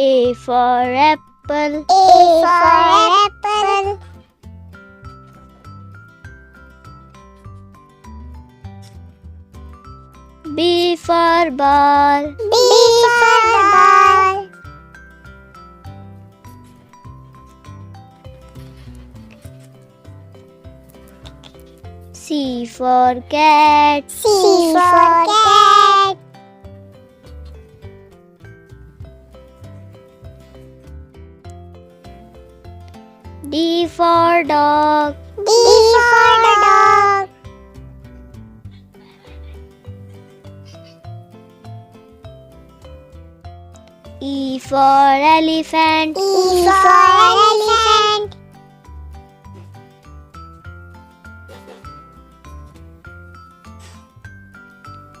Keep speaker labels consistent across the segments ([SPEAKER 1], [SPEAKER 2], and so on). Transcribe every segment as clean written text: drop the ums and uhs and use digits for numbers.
[SPEAKER 1] A for apple.
[SPEAKER 2] A for apple.
[SPEAKER 1] B for ball.
[SPEAKER 2] B for ball.
[SPEAKER 1] C for cat.
[SPEAKER 2] C for cat.
[SPEAKER 1] D for dog.
[SPEAKER 2] D for dog.
[SPEAKER 1] E for elephant.
[SPEAKER 2] E for elephant.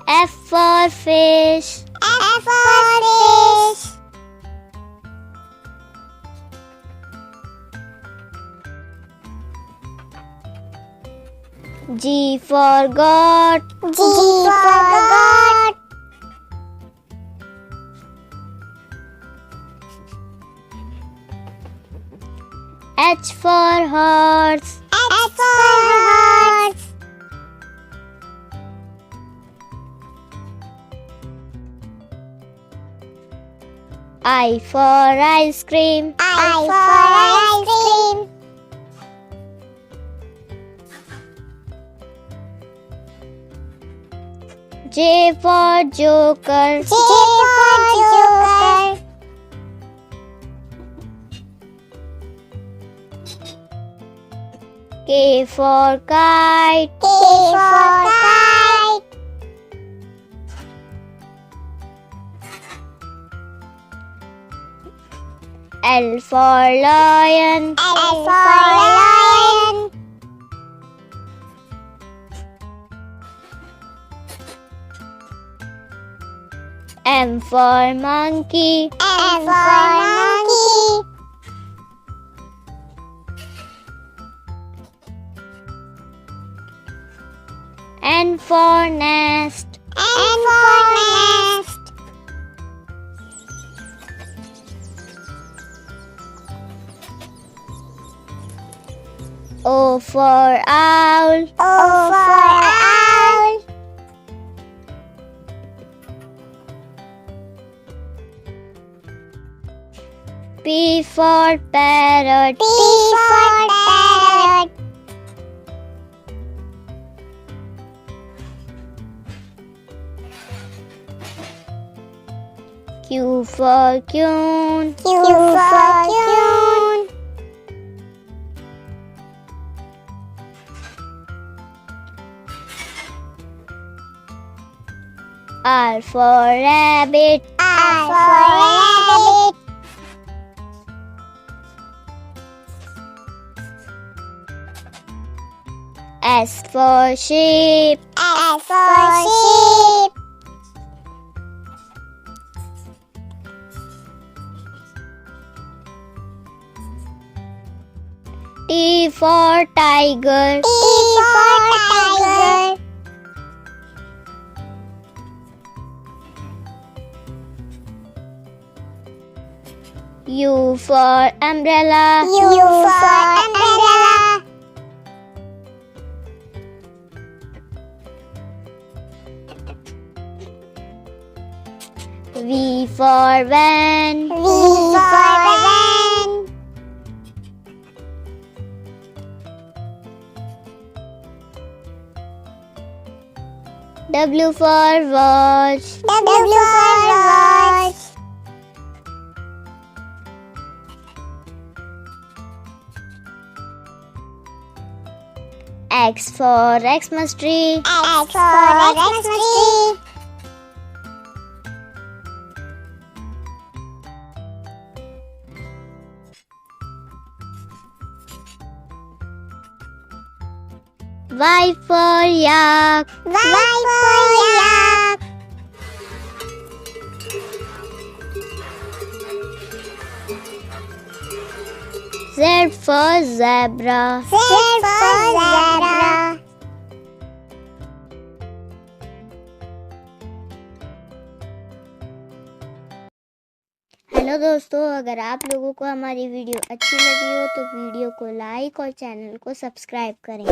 [SPEAKER 1] F for fish.
[SPEAKER 2] F for fish.
[SPEAKER 1] G for goat.
[SPEAKER 2] G for goat.
[SPEAKER 1] H for horse.
[SPEAKER 2] H for horse.
[SPEAKER 1] I for ice cream.
[SPEAKER 2] I for ice cream.
[SPEAKER 1] J for joker.
[SPEAKER 2] J for joker.
[SPEAKER 1] K for kite.
[SPEAKER 2] K for kite.
[SPEAKER 1] L for lion.
[SPEAKER 2] L for lion.
[SPEAKER 1] M for monkey.
[SPEAKER 2] M for monkey.
[SPEAKER 1] N for nest.
[SPEAKER 2] N for nest.
[SPEAKER 1] O for owl.
[SPEAKER 2] O for owl.
[SPEAKER 1] P for parrot.
[SPEAKER 2] P for parrot.
[SPEAKER 1] Q for queen.
[SPEAKER 2] Q for queen.
[SPEAKER 1] R for rabbit.
[SPEAKER 2] R for rabbit.
[SPEAKER 1] S for sheep.
[SPEAKER 2] S for sheep.
[SPEAKER 1] T for tiger.
[SPEAKER 2] T for tiger.
[SPEAKER 1] U for umbrella.
[SPEAKER 2] U for umbrella.
[SPEAKER 1] V for van.
[SPEAKER 2] V for van.
[SPEAKER 1] W for watch.
[SPEAKER 2] W for watch.
[SPEAKER 1] X for Xmas tree.
[SPEAKER 2] X for Xmas tree.
[SPEAKER 1] Y for yak.
[SPEAKER 2] Y for yak.
[SPEAKER 1] Z for zebra.
[SPEAKER 2] Z for zebra.
[SPEAKER 1] Hello hello दोस्तों, अगर आप लोगों को हमारी video अच्छी लगी हो तो वीडियो को लाइक और चैनल को सब्सक्राइब करें।